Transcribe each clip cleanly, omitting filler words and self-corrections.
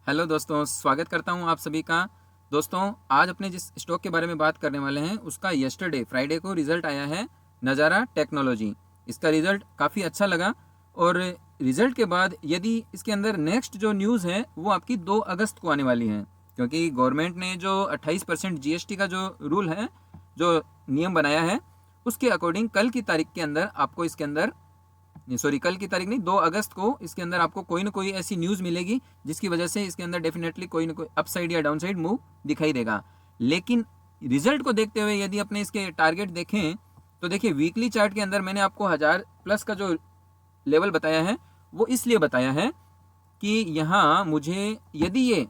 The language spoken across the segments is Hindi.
हेलो दोस्तों, स्वागत करता हूं आप सभी का। दोस्तों, आज अपने जिस स्टॉक के बारे में बात करने वाले हैं उसका यस्टरडे फ्राइडे को रिज़ल्ट आया है, नज़ारा टेक्नोलॉजी। इसका रिज़ल्ट काफ़ी अच्छा लगा और रिज़ल्ट के बाद यदि इसके अंदर नेक्स्ट जो न्यूज़ है वो आपकी 2 अगस्त को आने वाली है, क्योंकि गवर्नमेंट ने जो 28% जीएसटी का जो रूल है, जो नियम बनाया है, उसके अकॉर्डिंग कल की तारीख के अंदर आपको इसके अंदर सॉरी कल की तारीख नहीं, 2 अगस्त को इसके अंदर आपको कोई ना कोई ऐसी न्यूज़ मिलेगी जिसकी वजह से इसके अंदर डेफिनेटली कोई ना कोई अपसाइड या डाउनसाइड मूव दिखाई देगा। लेकिन रिजल्ट को देखते हुए यदि अपने इसके टारगेट देखें तो देखिए, वीकली चार्ट के अंदर मैंने आपको 1000+ का जो लेवल बताया है वो इसलिए बताया है कि यहाँ मुझे यदि ये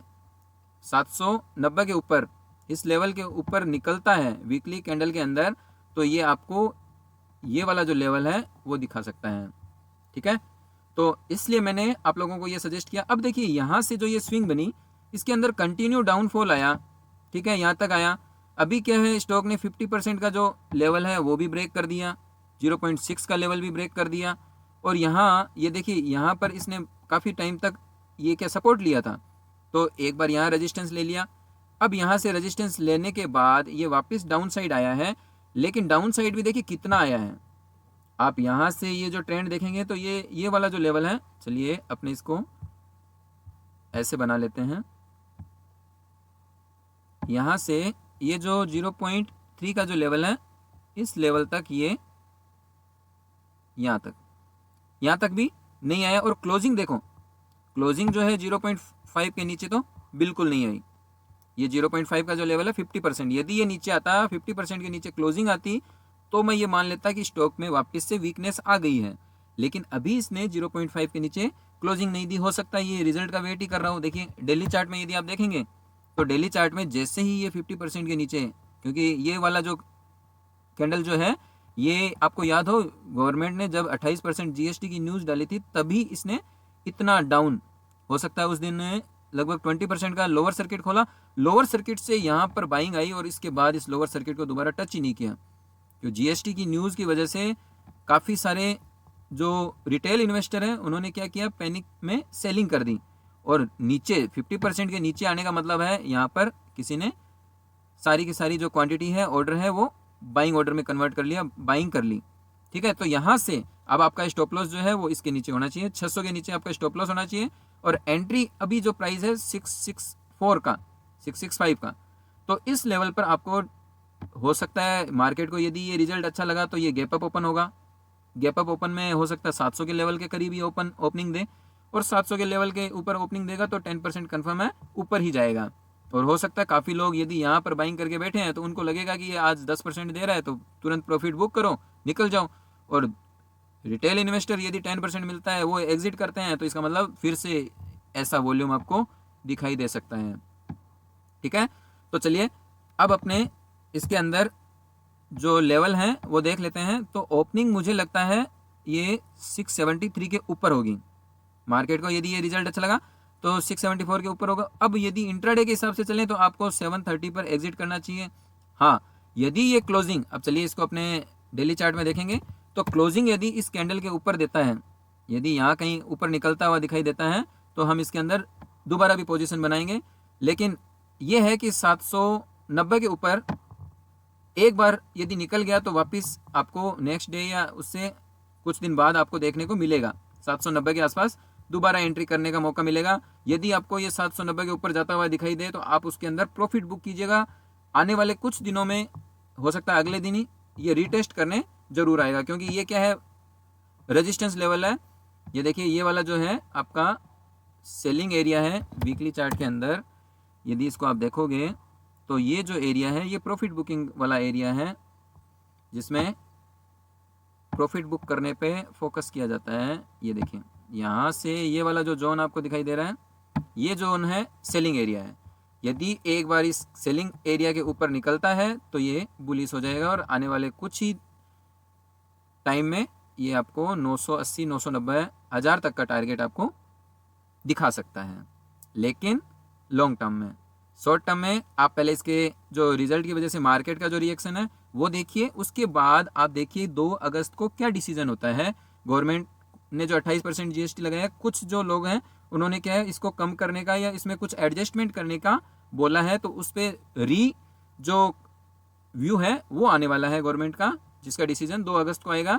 790 के ऊपर, इस लेवल के ऊपर निकलता है वीकली कैंडल के अंदर, तो ये आपको ये वाला जो लेवल है वो दिखा सकता है। ठीक है, तो इसलिए मैंने आप लोगों को ये सजेस्ट किया। अब देखिए, यहाँ से जो ये स्विंग बनी, इसके अंदर कंटिन्यू डाउनफॉल आया। ठीक है, यहाँ तक आया। अभी क्या है, स्टॉक ने 50% का जो लेवल है वो भी ब्रेक कर दिया, 0.6 का लेवल भी ब्रेक कर दिया। और यहाँ ये देखिए, यहाँ पर इसने काफ़ी टाइम तक ये क्या सपोर्ट लिया था, तो एक बार यहाँ रेजिस्टेंस ले लिया। अब यहाँ से रेजिस्टेंस लेने के बाद ये वापस डाउन साइड आया है, लेकिन डाउन साइड भी देखिए कितना आया है। आप यहाँ से ये जो ट्रेंड देखेंगे तो ये वाला जो लेवल है, चलिए अपने इसको ऐसे बना लेते हैं। यहाँ से ये जो 0.3 का जो लेवल है, इस लेवल तक ये यहाँ तक भी नहीं आया। और क्लोजिंग देखो, क्लोजिंग जो है 0.5 के नीचे तो बिल्कुल नहीं आई। ये 0.5 का जो लेवल है 50%, यदि ये नीचे आता, 50% के नीचे क्लोजिंग आती, तो मैं ये मान लेता कि स्टॉक में वापस से वीकनेस आ गई है। लेकिन अभी इसने 0.5 के नीचे क्लोजिंग नहीं दी। हो सकता है ये रिजल्ट का वेट ही कर रहा हूँ। देखिए, डेली चार्ट में यदि आप देखेंगे तो डेली चार्ट में जैसे ही ये 50% के नीचे, क्योंकि ये वाला जो कैंडल जो है, ये आपको याद हो, गवर्नमेंट ने जब 28% जीएसटी की न्यूज़ डाली थी तभी इसने इतना डाउन, हो सकता है उस दिन लगभग 20% का लोअर सर्किट खोला। लोअर सर्किट से यहाँ पर बाइंग आई और इसके बाद इस लोअर सर्किट को दोबारा टच ही नहीं किया। तो जीएसटी की न्यूज़ की वजह से काफ़ी सारे जो रिटेल इन्वेस्टर हैं उन्होंने क्या किया, पैनिक में सेलिंग कर दी। और नीचे 50% के नीचे आने का मतलब है यहाँ पर किसी ने सारी की सारी जो क्वांटिटी है, ऑर्डर है, वो बाइंग ऑर्डर में कन्वर्ट कर लिया, बाइंग कर ली। ठीक है, तो यहाँ से अब आपका स्टॉप लॉस जो है वो इसके नीचे होना चाहिए, 600 के नीचे आपका स्टॉप लॉस होना चाहिए। और एंट्री अभी जो प्राइस है 664 का, 665 का, तो इस लेवल पर आपको हो सकता है मार्केट को, यदि ये रिजल्ट अच्छा लगा तो ये गैप अप ओपन होगा। गैप अप ओपन में हो सकता है 700 के लेवल के करीब ही ओपनिंग दे, और 700 के लेवल के ऊपर ओपनिंग देगा तो 10% कन्फर्म है ऊपर ही जाएगा। और हो सकता है काफ़ी लोग यदि यहाँ पर बाइंग करके बैठे हैं तो उनको लगेगा कि ये आज 10% दे रहा है तो तुरंत प्रॉफिट बुक करो, निकल जाओ। और रिटेल इन्वेस्टर यदि 10% मिलता है वो एग्जिट करते हैं, तो इसका मतलब फिर से ऐसा वॉल्यूम आपको दिखाई दे सकता है। ठीक है, तो चलिए अब अपने इसके अंदर जो लेवल हैं वो देख लेते हैं। तो ओपनिंग मुझे लगता है ये 673 के ऊपर होगी। मार्केट को यदि ये रिजल्ट अच्छा लगा तो 674 के ऊपर होगा। अब यदि इंट्राडे के हिसाब से चलें तो आपको 730 पर एग्जिट करना चाहिए। हाँ, यदि ये क्लोजिंग, अब चलिए इसको अपने डेली चार्ट में देखेंगे, तो क्लोजिंग यदि इस कैंडल के ऊपर देता है, यदि यहाँ कहीं ऊपर निकलता हुआ दिखाई देता है, तो हम इसके अंदर दोबारा भी पोजीशन बनाएंगे। लेकिन ये है कि 790 के ऊपर एक बार यदि निकल गया तो वापस आपको नेक्स्ट डे या उससे कुछ दिन बाद आपको देखने को मिलेगा 790 के आसपास दोबारा एंट्री करने का मौका मिलेगा। यदि आपको ये 790 के ऊपर जाता हुआ दिखाई दे तो आप उसके अंदर प्रॉफिट बुक कीजिएगा। आने वाले कुछ दिनों में, हो सकता है अगले दिन ही, ये रीटेस्ट करने जरूर आएगा, क्योंकि ये क्या है, रेजिस्टेंस लेवल है। ये देखिए, ये वाला जो है आपका सेलिंग एरिया है वीकली चार्ट के अंदर। यदि इसको आप देखोगे तो ये जो एरिया है ये प्रॉफिट बुकिंग वाला एरिया है, जिसमें प्रॉफिट बुक करने पे फोकस किया जाता है। ये देखिए, यहाँ से ये वाला जो जोन आपको दिखाई दे रहा है, ये जोन है सेलिंग एरिया है। यदि एक बार इस सेलिंग एरिया के ऊपर निकलता है तो ये बुलिश हो जाएगा और आने वाले कुछ ही टाइम में ये आपको 980, 990, 1000 तक का टारगेट आपको दिखा सकता है। लेकिन लॉन्ग टर्म में, शॉर्ट टर्म में आप पहले इसके जो रिजल्ट की वजह से मार्केट का जो रिएक्शन है वो देखिए, उसके बाद आप देखिए 2 अगस्त को क्या डिसीजन होता है। गवर्नमेंट ने जो 28% जीएसटी लगाया, कुछ जो लोग हैं उन्होंने क्या है इसको कम करने का या इसमें कुछ एडजस्टमेंट करने का बोला है, तो उस पर जो व्यू है वो आने वाला है गवर्नमेंट का, जिसका डिसीजन 2 अगस्त को आएगा।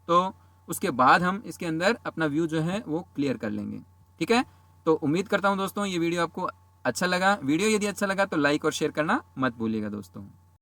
तो उसके बाद हम इसके अंदर अपना व्यू जो है वो क्लियर कर लेंगे। ठीक है, तो उम्मीद करता हूँ दोस्तों ये वीडियो आपको अच्छा लगा। वीडियो यदि अच्छा लगा तो लाइक और शेयर करना मत भूलिएगा दोस्तों।